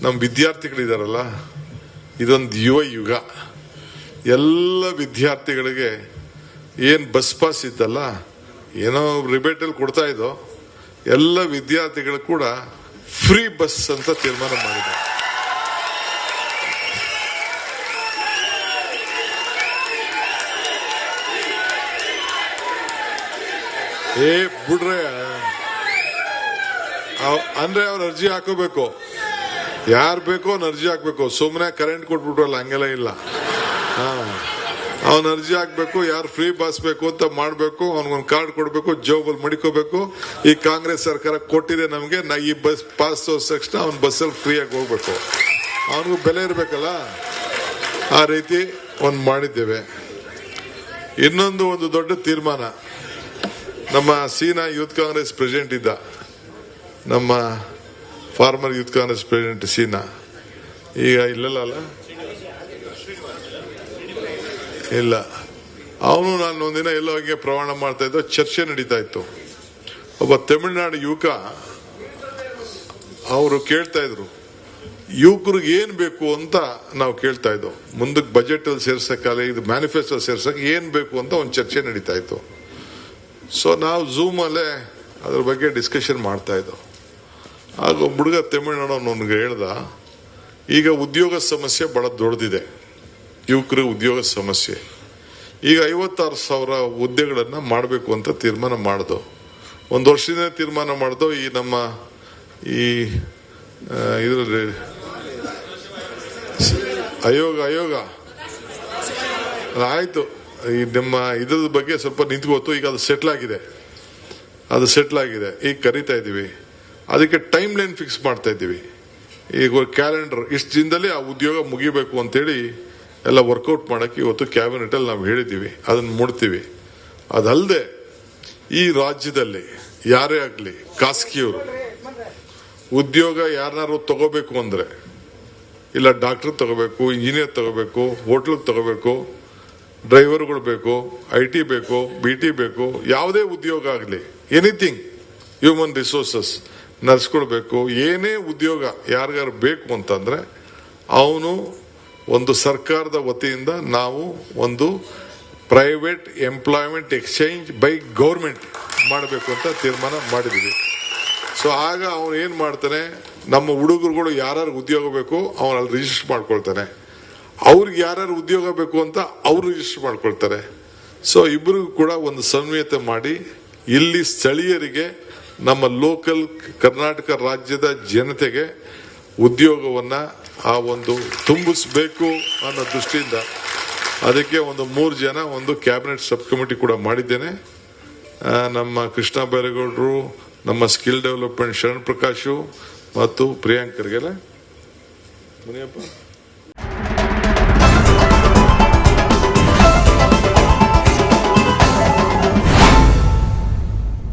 ನಮ್ಮ ವಿದ್ಯಾರ್ಥಿಗಳಿದಾರಲ್ಲ, ಇದೊಂದು ಯುವ ಯುಗ. ಎಲ್ಲ ವಿದ್ಯಾರ್ಥಿಗಳಿಗೆ ಏನ್ ಬಸ್ ಪಾಸ್ ಇದ್ದಲ್ಲ, ಏನೋ ರಿಬೇಟಲ್ಲಿ ಕೊಡ್ತಾ ಇದ್ದೋ, ಎಲ್ಲ ವಿದ್ಯಾರ್ಥಿಗಳು ಕೂಡ ಫ್ರೀ ಬಸ್ ಅಂತ ತೀರ್ಮಾನ ಮಾಡಿದೆ. ಬಿಡ್ರೆ ಅಂದ್ರೆ ಅವ್ರು ಅರ್ಜಿ ಹಾಕೋಬೇಕು, ಯಾರು ಬೇಕೋ ಅವ್ನು ಅರ್ಜಿ ಹಾಕ್ಬೇಕು. ಸುಮ್ಮನೆ ಕರೆಂಟ್ ಕೊಟ್ಬಿಟ್ರಲ್ಲ, ಹಂಗೆಲ್ಲ ಇಲ್ಲ. ಅವನ್ ಅರ್ಜಿ ಹಾಕ್ಬೇಕು, ಯಾರು ಫ್ರೀ ಬಸ್ ಬೇಕು ಅಂತ ಮಾಡ್ಬೇಕು, ಅವನಿಗೊಂದು ಕಾರ್ಡ್ ಕೊಡ್ಬೇಕು, ಜೋಬಲ್ಲಿ ಮಡಿಕೋಬೇಕು. ಈ ಕಾಂಗ್ರೆಸ್ ಸರ್ಕಾರ ಕೊಟ್ಟಿದೆ ನಮ್ಗೆ, ಈ ಬಸ್ ಪಾಸ್ ತೋರಿದ ತಕ್ಷಣ ಅವ್ನ ಬಸ್ಸಲ್ಲಿ ಫ್ರೀ ಆಗಿ ಹೋಗ್ಬೇಕು. ಅವನಿಗೂ ಬೆಲೆ ಇರ್ಬೇಕಲ್ಲ, ಆ ರೀತಿ ಒಂದು ಮಾಡಿದ್ದೇವೆ. ಒಂದು ದೊಡ್ಡ ತೀರ್ಮಾನ, ನಮ್ಮ ಸೀನಾ ಯೂತ್ ಕಾಂಗ್ರೆಸ್ ಪ್ರೆಸಿಡೆಂಟ್ ಇದ್ದ, ನಮ್ಮ ಫಾರ್ಮರ್ ಯೂತ್ ಕಾಂಗ್ರೆಸ್ ಪ್ರೆಸಿಡೆಂಟ್ ಸೀನಾ, ಈಗ ಇಲ್ಲಲ್ಲ, ಇಲ್ಲ, ಅವನು ನಾನು ಒಂದಿನ ಎಲ್ಲೋ ಹಂಗೆ ಪ್ರಯಾಣ ಮಾಡ್ತಾ ಇದ್ದ, ಚರ್ಚೆ ನಡೀತಾ ಇತ್ತು. ಒಬ್ಬ ತಮಿಳುನಾಡು ಯುವಕ ಅವರು ಕೇಳ್ತಾ ಇದ್ರು, ಯುವಕರಿಗೆ ಏನ್ ಬೇಕು ಅಂತ ನಾವು ಕೇಳ್ತಾ ಇದ್ದೋ, ಮುಂದಕ್ಕೆ ಬಜೆಟ್ ಅಲ್ಲಿ ಸೇರ್ಸಕ್ಕಲ್ಲ, ಇದು ಮ್ಯಾನಿಫೆಸ್ಟೋ ಸೇರ್ಸಕ್ ಏನ್ ಬೇಕು ಅಂತ ಒಂದು ಚರ್ಚೆ ನಡೀತಾ ಇತ್ತು. ಸೊ ನಾವು ಝೂಮ್ ಅಲ್ಲೇ ಅದ್ರ ಬಗ್ಗೆ ಡಿಸ್ಕಷನ್ ಮಾಡ್ತಾ ಇದ್ದೋ. ಆಗ ಒಬ್ಬ ಹುಡುಗ ತಮಿಳುನಾಡು ಅವನಿಗೆ ಹೇಳ್ದ, ಈಗ ಉದ್ಯೋಗ ಸಮಸ್ಯೆ ಬಹಳ ದೊಡ್ಡದಿದೆ, ಯುವಕರಿಗೆ ಉದ್ಯೋಗ ಸಮಸ್ಯೆ. ಈಗ 56,000 ಹುದ್ದೆಗಳನ್ನ ಮಾಡಬೇಕು ಅಂತ ತೀರ್ಮಾನ ಮಾಡ್ದು. ಒಂದು ವರ್ಷದಿಂದ ತೀರ್ಮಾನ ಮಾಡ್ದು. ಈ ನಮ್ಮ ಇದರಲ್ಲಿ ಆಯೋಗ ಆಯ್ತು, ಈ ನಮ್ಮ ಇದ್ರ ಬಗ್ಗೆ ಸ್ವಲ್ಪ ನಿಂತ್ಕೋತು. ಈಗ ಅದು ಸೆಟ್ಲ್ ಆಗಿದೆ, ಈಗ ಕರಿತಾ ಇದೀವಿ. ಅದಕ್ಕೆ ಟೈಮ್ ಲೈನ್ ಫಿಕ್ಸ್ ಮಾಡ್ತಾ ಇದ್ದೀವಿ. ಈಗ ಕ್ಯಾಲೆಂಡರ್ ಇಷ್ಟು ದಿನದಲ್ಲಿ ಆ ಉದ್ಯೋಗ ಮುಗಿಬೇಕು ಅಂತೇಳಿ ಎಲ್ಲ ವರ್ಕೌಟ್ ಮಾಡಕ್ಕೆ ಇವತ್ತು ಕ್ಯಾಬಿನೆಟ್ ಅಲ್ಲಿ ನಾವು ಹೇಳಿದ್ದೀವಿ, ಅದನ್ನ ಮುಡ್ತೀವಿ. ಅದಲ್ಲದೆ ಈ ರಾಜ್ಯದಲ್ಲಿ ಯಾರೇ ಆಗ್ಲಿ, ಖಾಸಗಿಯವರು ಉದ್ಯೋಗ ಯಾರನ್ನಾರು ತಗೋಬೇಕು ಅಂದ್ರೆ, ಇಲ್ಲ ಡಾಕ್ಟರ್ ತಗೋಬೇಕು, ಇಂಜಿನಿಯರ್ ತಗೋಬೇಕು, ಹೋಟ್ಲಿಗೆ ತಗೋಬೇಕು, ಡ್ರೈವರ್ಗಳು ಬೇಕು, IT ಬೇಕು, BT ಬೇಕು, ಯಾವುದೇ ಉದ್ಯೋಗ ಆಗಲಿ, ಎನಿಥಿಂಗ್, ಹ್ಯೂಮನ್ ರಿಸೋರ್ಸಸ್, ನರ್ಸ್ಗಳು ಬೇಕು, ಏನೇ ಉದ್ಯೋಗ ಯಾರಿಗಾರು ಬೇಕು ಅಂತಂದ್ರೆ ಅವನು ಒಂದು ಸರ್ಕಾರದ ವತಿಯಿಂದ ನಾವು ಒಂದು private employment exchange by government ಮಾಡಬೇಕು ಅಂತ ತೀರ್ಮಾನ ಮಾಡಿದೀವಿ. ಸೊ ಆಗ ಅವನು ಏನ್ ಮಾಡ್ತಾನೆ, ನಮ್ಮ ಹುಡುಗರುಗಳು ಯಾರು ಉದ್ಯೋಗ ಬೇಕು ಅವನಲ್ಲಿ ರಿಜಿಸ್ಟರ್ ಮಾಡ್ಕೊಳ್ತಾನೆ, ಅವ್ರಿಗೆ ಯಾರು ಉದ್ಯೋಗ ಬೇಕು ಅಂತ ಅವ್ರು ರಿಜಿಸ್ಟರ್ ಮಾಡ್ಕೊಳ್ತಾರೆ. ಸೊ ಇಬ್ಬರಿಗೂ ಕೂಡ ಒಂದು ಸಮನ್ವಯತೆ ಮಾಡಿ ಇಲ್ಲಿ ಸ್ಥಳೀಯರಿಗೆ, ನಮ್ಮ ಲೋಕಲ್ ಕರ್ನಾಟಕ ರಾಜ್ಯದ ಜನತೆಗೆ ಉದ್ಯೋಗವನ್ನ ಆ ಒಂದು ತುಂಬಿಸಬೇಕು ಅನ್ನೋ ದೃಷ್ಟಿಯಿಂದ ಅದಕ್ಕೆ ಒಂದು 3 ಜನ ಒಂದು ಕ್ಯಾಬಿನೆಟ್ ಸಬ್ ಕಮಿಟಿ ಕೂಡ ಮಾಡಿದ್ದೇನೆ. ನಮ್ಮ ಕೃಷ್ಣ ಬೈರೇಗೌಡರು, ನಮ್ಮ ಸ್ಕಿಲ್ ಡೆವಲಪ್ಮೆಂಟ್ ಶರಣ್ ಪ್ರಕಾಶ್ ಮತ್ತು ಪ್ರಿಯಾಂಕರ್ಗೆಲ್ಲ ಮುನಿಯಪ್ಪ